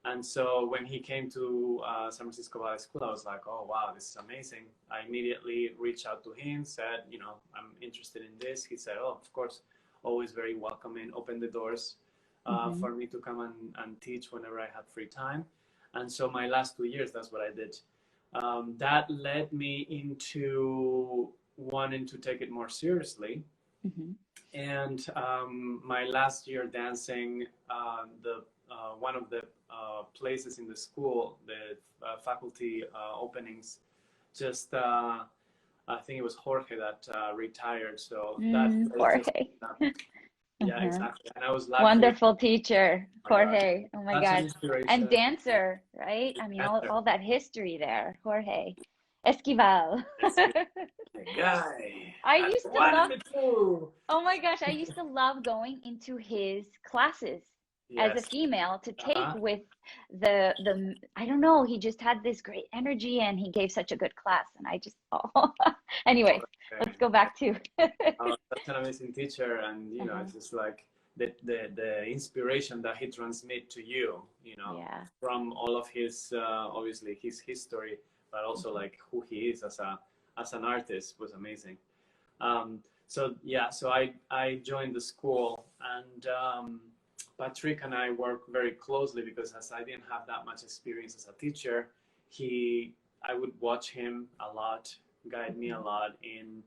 And so when he came to San Francisco Ballet School, I was like, oh, wow, this is amazing. I immediately reached out to him, said, you know, I'm interested in this. He said, oh, of course, always very welcoming, opened the doors for me to come and teach whenever I had free time. And so my last 2 years, that's what I did. That led me into wanting to take it more seriously. And my last year dancing, one of the places in the school, the faculty openings, just I think it was Jorge that retired. So that Jorge. Yeah, exactly. And I was lucky. Wonderful teacher, Jorge. God. Oh my gosh. And dancer, right? I mean, all that history there, Jorge. Esquivel. Guy. I used to love, oh my gosh, I used to love going into his classes as a female to take with the I don't know, he just had this great energy and he gave such a good class, and I just anyway, let's go back to that's an amazing teacher, and you know, it's just like the inspiration that he transmits to you, you know, from all of his obviously his history, but also like who he is as an artist was amazing. So I joined the school, and Patrick and I work very closely because as I didn't have that much experience as a teacher, I would watch him a lot, guide me a lot in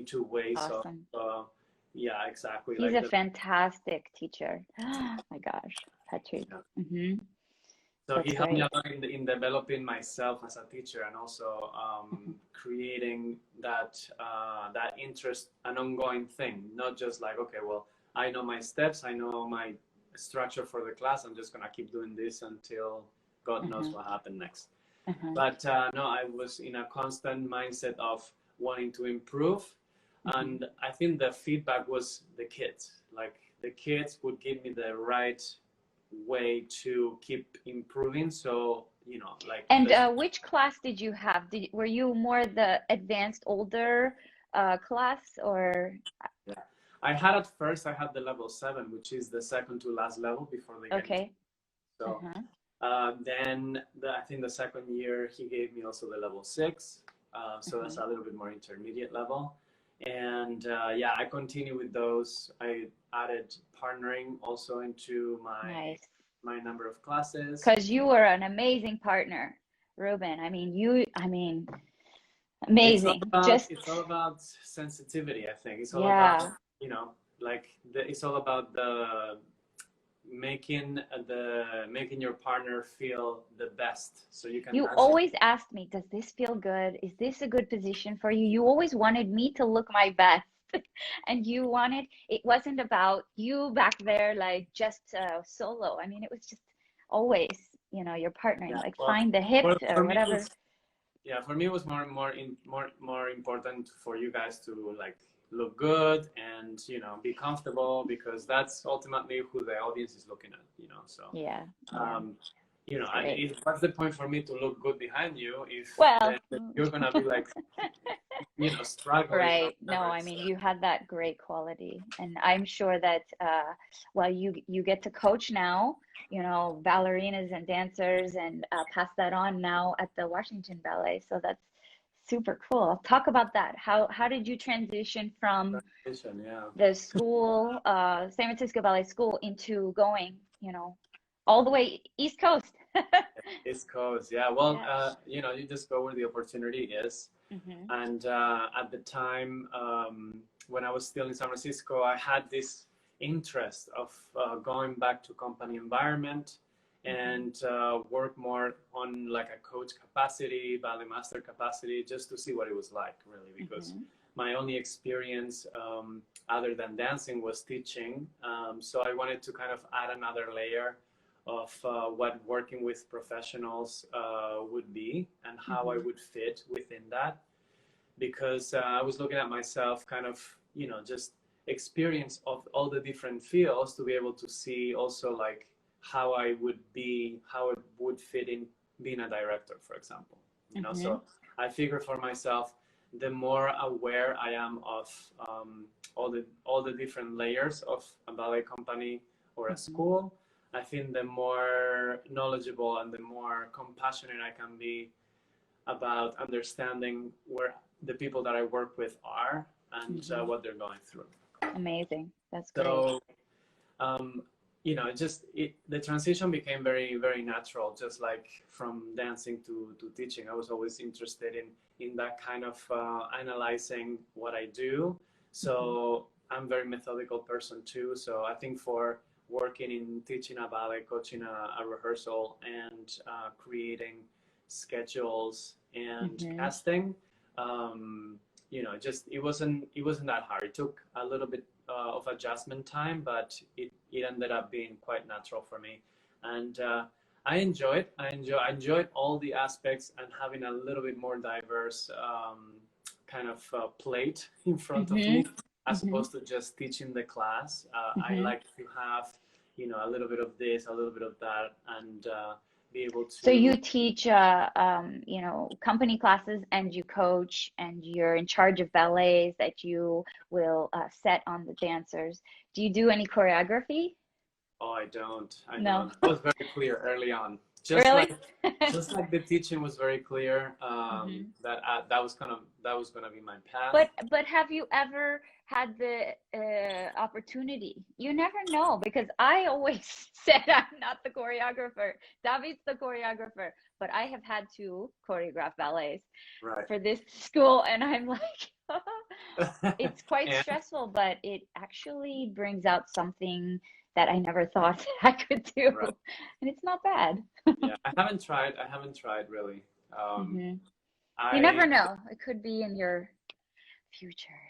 two ways. Awesome. So, yeah, exactly. He's a fantastic teacher. Oh my gosh, Patrick. Yeah. So he helped me a lot in developing myself as a teacher, and also creating that interest, an ongoing thing, not just like, okay, well, I know my steps, I know my structure for the class, I'm just gonna keep doing this until God knows what happened next. But no, I was in a constant mindset of wanting to improve, and I think the feedback was the kids. Like the kids would give me the right way to keep improving. So, you know, like And which class did you have? Were you more the advanced older class or? yeah. I had at first, I had the level 7, which is the second to last level before they get into. Okay. So Uh-huh. then I think the second year he gave me also the level 6. So that's a little bit more intermediate level. And yeah, I continue with those. I added partnering also into Nice. my number of classes. Because you were an amazing partner, Ruben. I mean, amazing. Just, It's all about sensitivity, I think. It's all about, yeah. you know, like it's all about the making your partner feel the best so you can You dance. always asked me, does this feel good? Is this a good position for you? You always wanted me to look my best. And it wasn't about you back there, like just solo. I mean, it was just always, your partnering, Yeah, like well, find the hip for or me it whatever. was, yeah, for me it was more important for you guys to like look good and, you know, be comfortable, because that's ultimately who the audience is looking at, you know. So Yeah, yeah, um you know, it's great. what's the point for me to look good behind you if Well, then you're gonna be like, you know, struggling or right. No, whatever. I So mean, you had that great quality. And I'm sure that well, you get to coach now, ballerinas and dancers and pass that on now at the Washington Ballet. So that's super cool. Talk about that. How did you transition from transition, yeah. the school, San Francisco Ballet School into going, all the way East Coast? East Coast, yeah. Well, Yeah. you know, you just go where the opportunity is. Hmm. And at the time, when I was still in San Francisco, I had this interest of going back to company environment and work more on like a coach capacity, ballet master capacity, just to see what it was like, really, because Hmm. my only experience other than dancing was teaching. So I wanted to kind of add another layer of what working with professionals would be and how I Hmm. would fit within that, because I was looking at myself kind of, you know, just experience of all the different fields to be able to see also like how it would fit in being a director, for example, you know. Hmm. So I figure for myself, the more aware I am of all the different layers of a ballet company or a Hmm. school, I think the more knowledgeable and the more compassionate I can be about understanding where the people that I work with are and Hmm. what they're going through. Amazing. That's great. So, um, you know, the transition became very, very natural, just like from dancing to teaching. I was always interested in that kind of analyzing what I do. Hmm. So I'm a very methodical person too. So I think for working in teaching a ballet, coaching a rehearsal, and creating schedules and Hmm. casting, you know, just it wasn't that hard. It took a little bit of adjustment time, but it ended up being quite natural for me, and I enjoyed all the aspects and having a little bit more diverse kind of plate in front of Hmm. me, as Hmm. opposed to just teaching the class. I Hmm. like to have, you know, a little bit of this, a little bit of that, and be able So to. you teach, company classes and you coach and you're in charge of ballets that you will set on the dancers. Do you do any choreography? Oh, I don't. I No. don't. That was very clear early on. Really? Just like the teaching was very clear, Hmm. that that was gonna be my path. But have you ever had the opportunity? You never know because I always said I'm not the choreographer. David's the choreographer, but I have had to choreograph ballets Right. for this school, and I'm like, it's quite And stressful, but it actually brings out something that I never thought I could do, right. and it's not bad. Yeah. I haven't tried really. Um, Hmm. You I never know. It could be in your future.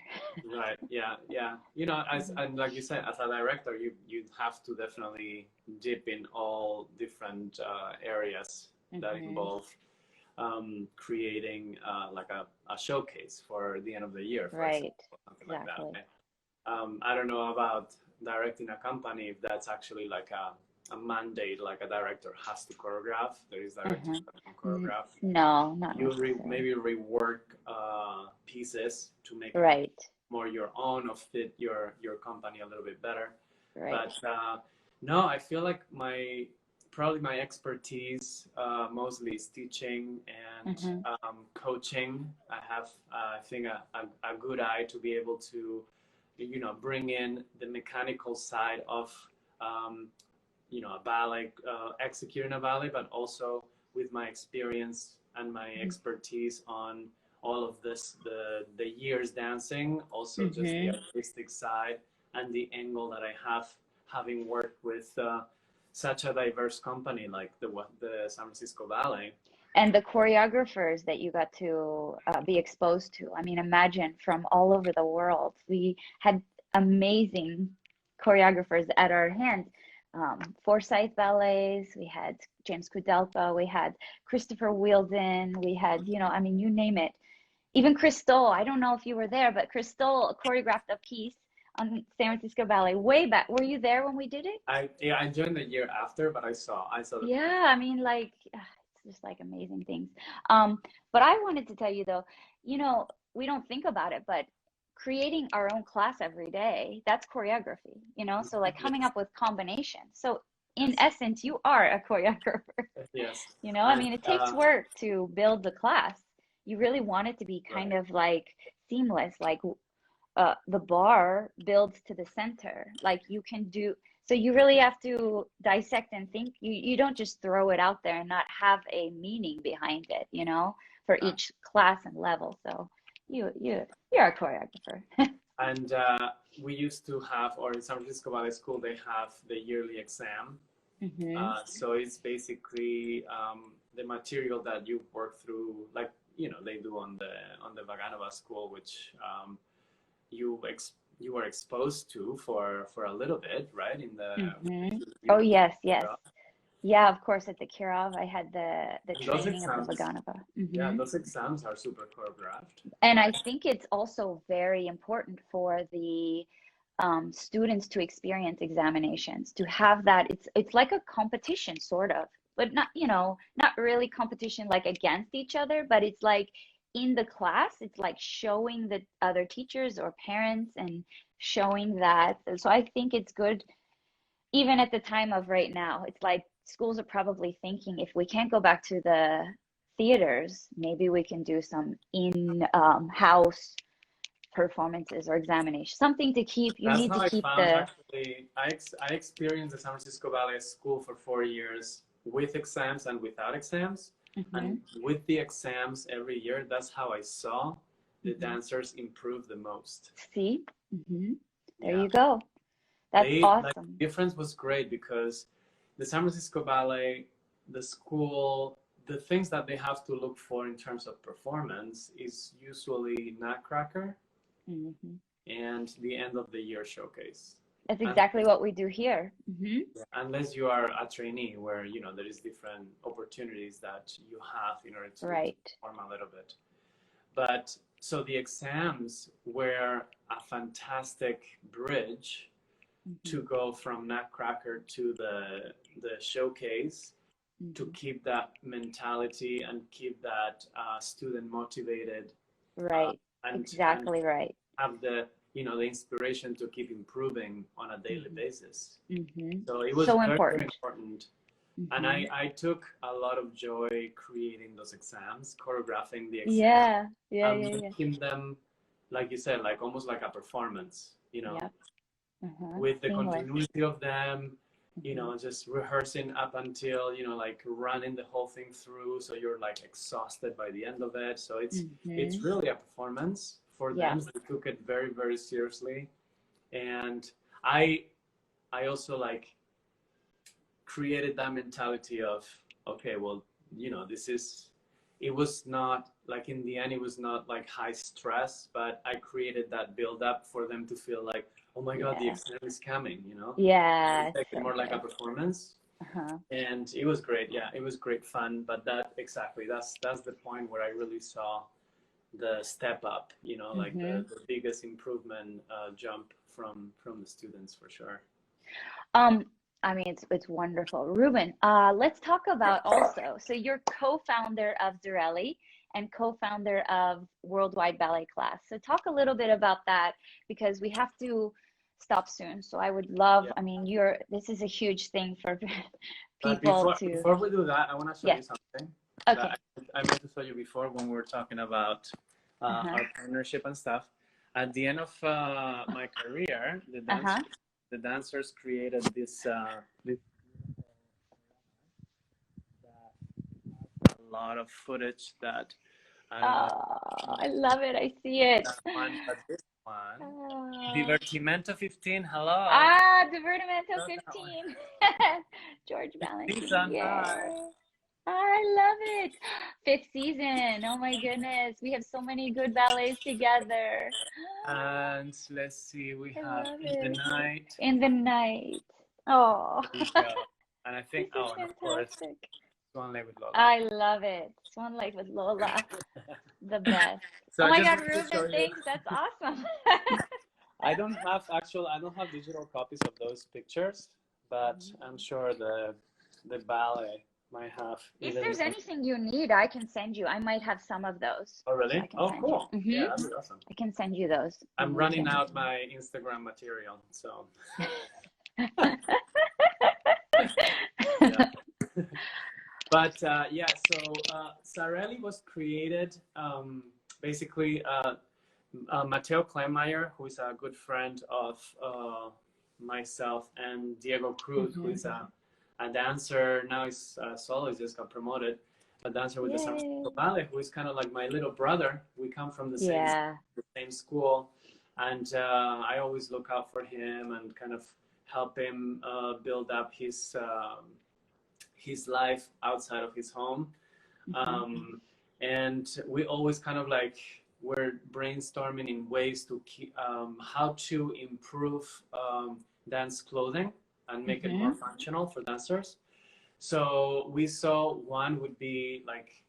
Right. Yeah. Yeah. You know, as Hmm. and like you said, as a director, you have to definitely dip in all different areas that Hmm. involve creating like a showcase for the end of the year, for example, Right. or something like that. Exactly. Okay? I don't know about directing a company if that's actually like a mandate like a director has to choreograph. There is directors that don't choreograph. No, not You necessarily. maybe rework pieces to make it Right. more your own or fit your company a little bit better. Right. But no, I feel like probably my expertise mostly is teaching and coaching. I have I think a good eye to be able to bring in the mechanical side of a ballet, executing a ballet, but also with my experience and my expertise on all of this, the years dancing, also just the artistic side and the angle that I have, having worked with such a diverse company like the San Francisco Ballet. And the choreographers that you got to be exposed to. I mean, imagine from all over the world. We had amazing choreographers at our hands. Forsyth Ballets, we had James Kudelka, we had Christopher Wheeldon, we had, I mean, you name it. Even Crystal, I don't know if you were there, but Crystal choreographed a piece on San Francisco Ballet way back. Were you there when we did it? I joined the year after, but I saw the Yeah, I mean, like, it's just like amazing things. But I wanted to tell you though, we don't think about it, but creating our own class every day, that's choreography, so like coming up with combinations. So in essence, you are a choreographer. Yes. I mean, it takes work to build the class. You really want it to be kind of like seamless, like the bar builds to the center. Like you can do, so you really have to dissect and think. You don't just throw it out there and not have a meaning behind it, for each class and level. So you're a choreographer. And we used to have, or in San Francisco Ballet School, they have the yearly exam. So it's basically the material that you work through, like they do on the Vaganova school, which you were exposed to for a little bit, right? In the oh yes. Yeah, of course. At the Kirov, I had the training of the Vaganova. Yeah, those exams are super choreographed. And I think it's also very important for the students to experience examinations, to have that. It's like a competition, sort of, but not not really competition like against each other, but it's like in the class, it's like showing the other teachers or parents and showing that. So I think it's good, even at the time of right now. It's like schools are probably thinking, if we can't go back to the theaters, maybe we can do some in-house performances or examinations, something to keep. Actually, I experienced the San Francisco Ballet School for 4 years with exams and without exams. And with the exams every year, that's how I saw the dancers improve the most. See? There you go. That's awesome. Like, the difference was great because the San Francisco Ballet, the school, the things that they have to look for in terms of performance is usually Nutcracker and the end of the year showcase. That's exactly what we do here. Unless you are a trainee, where there is different opportunities that you have in order to perform a little bit. But so the exams were a fantastic bridge to go from Nutcracker to the showcase, to keep that mentality and keep that student motivated. Right. Exactly right. Have the the inspiration to keep improving on a daily basis. So it was so very important. And I took a lot of joy creating those exams, choreographing the exams. Making them, like you said, like almost like a performance, with the continuity of them, just rehearsing up until, like running the whole thing through. So you're like exhausted by the end of it. So it's really a performance for them. They took it very, very seriously. And I also like created that mentality of, okay, well, it was not like, in the end, it was not like high stress, but I created that build up for them to feel like, oh my God, the exam is coming, Make it more like a performance. And it was great. Yeah, it was great fun. But that's the point where I really saw the step up, like the biggest improvement jump from the students, for sure. I mean, it's wonderful. Ruben, let's talk about also. So you're co-founder of Zarelli and co-founder of Worldwide Ballet Class. So talk a little bit about that because we have to stop soon. So I would love, Yeah. I mean, this is a huge thing for But people to, before we do that, I want to show you yes. something Okay. that I meant to show you before when we were talking about our partnership and stuff. At the end of my career, the dancers created this a lot of footage that I don't know. Oh, I love it. I see it. That one, but this one, Oh. Divertimento 15. Hello. Divertimento So that one. 15. George Valentine. Lisa, Yay. hi. I love it. Fifth season. Oh my goodness. We have so many good ballets together. And let's see, we I have love In the it. Night. In the Night. Oh. There you go. And I think, This is and of course, fantastic. Swan with Lola. I love it. Swan Lake with Lola. The best. So Oh I my just God, wanted to show Ruben, you. thanks. That's awesome. I don't have digital copies of those pictures, but I'm sure the ballet might have. If Even there's anything you need, I can send you. I might have some of those. Oh, really? So I can Oh, send cool. you. Yeah, that'd be awesome. I can send you those. I'm running out my Instagram material, so. Yeah. But yeah, so Zarelli was created basically. Mateo Kleinmeyer, who is a good friend of myself, and Diego Cruz, who is a dancer. Now he's solo, he just got promoted. A dancer with the San Francisco Ballet, who is kind of like my little brother. We come from the same school, and I always look out for him and kind of help him build up his life outside of his home. And we always kind of like we're brainstorming in ways to keep, how to improve dance clothing and make it more functional for dancers. So we saw one would be like,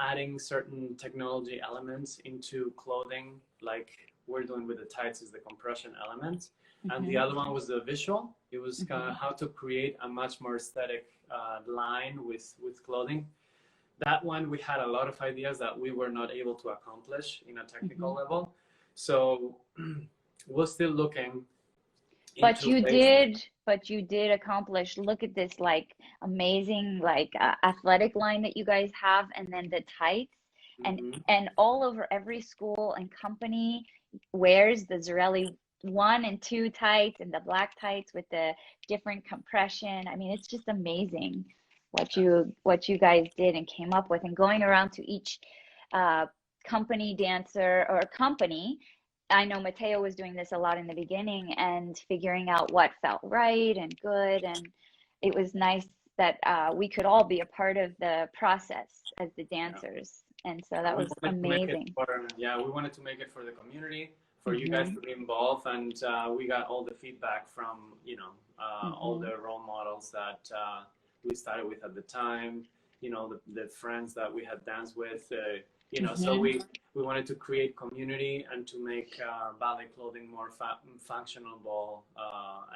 adding certain technology elements into clothing, like we're doing with the tights is the compression elements. And the other one was the visual. It was kind of how to create a much more aesthetic line with clothing. That one, we had a lot of ideas that we were not able to accomplish in a technical level. So we're still looking. But you did accomplish, look at this like amazing, like athletic line that you guys have. And then the tights and all over every school and company wears the Zarelli 1 and 2 tights and the black tights with the different compression. I mean, it's just amazing what you guys did and came up with, and going around to each company dancer or company. I know Mateo was doing this a lot in the beginning and figuring out what felt right and good, and it was nice that we could all be a part of the process as the dancers, and so that was amazing. We wanted to make it for the community, for you guys to be involved, and we got all the feedback from all the role models that we started with at the time, the friends that we had danced with, so we wanted to create community and to make ballet clothing more functional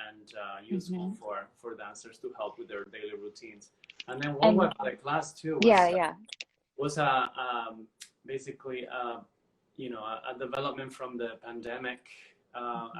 and useful for dancers to help with their daily routines. And then Worldwide Ballet Class too was basically a development from the pandemic.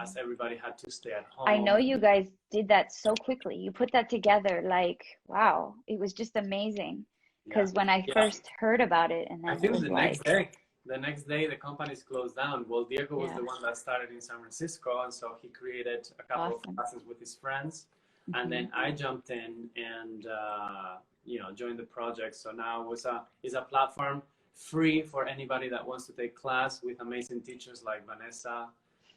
As everybody had to stay at home. I know you guys did that so quickly. You put that together like, wow, it was just amazing. Because when I first heard about it, and then I think the next day the company's closed down. Well, Diego was the one that started in San Francisco, and so he created a couple of classes with his friends, and then I jumped in and joined the project. So now it's a platform free for anybody that wants to take class with amazing teachers like Vanessa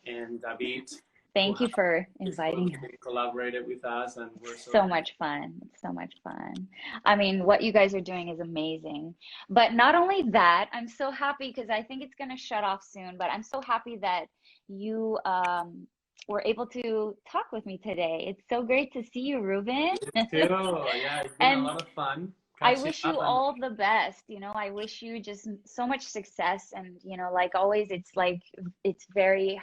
and David. Thank you for inviting us. Collaborated with us, and we're so much fun. It's so much fun. I mean, what you guys are doing is amazing. But not only that, I'm so happy because I think it's going to shut off soon, but I'm so happy that you were able to talk with me today. It's so great to see you, Ruben. You too. Yeah, it's been a lot of fun. I wish you all the best. I wish you just so much success. And, like always, it's very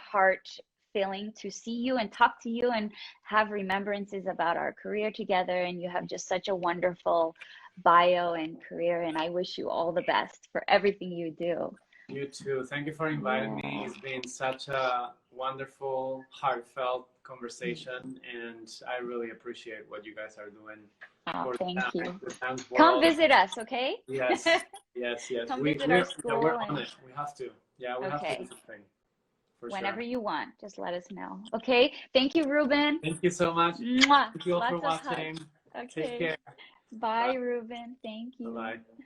fulfilling to see you and talk to you and have remembrances about our career together. And you have just such a wonderful bio and career. And I wish you all the best for everything you do. You too. Thank you for inviting me. It's been such a wonderful, heartfelt conversation, and I really appreciate what you guys are doing. Oh, thank you. Come Come visit us, okay? Yes, yes, yes. Come visit our school. We're on it. We have to. Yeah, we have to Okay. do something. For Whenever sure. you want, just let us know. Okay. Thank you, Rubén. Thank you so much. Mwah. Thank you all Lots for of watching. hugs. Take Okay. care. Bye, Rubén. Thank you. Bye-bye.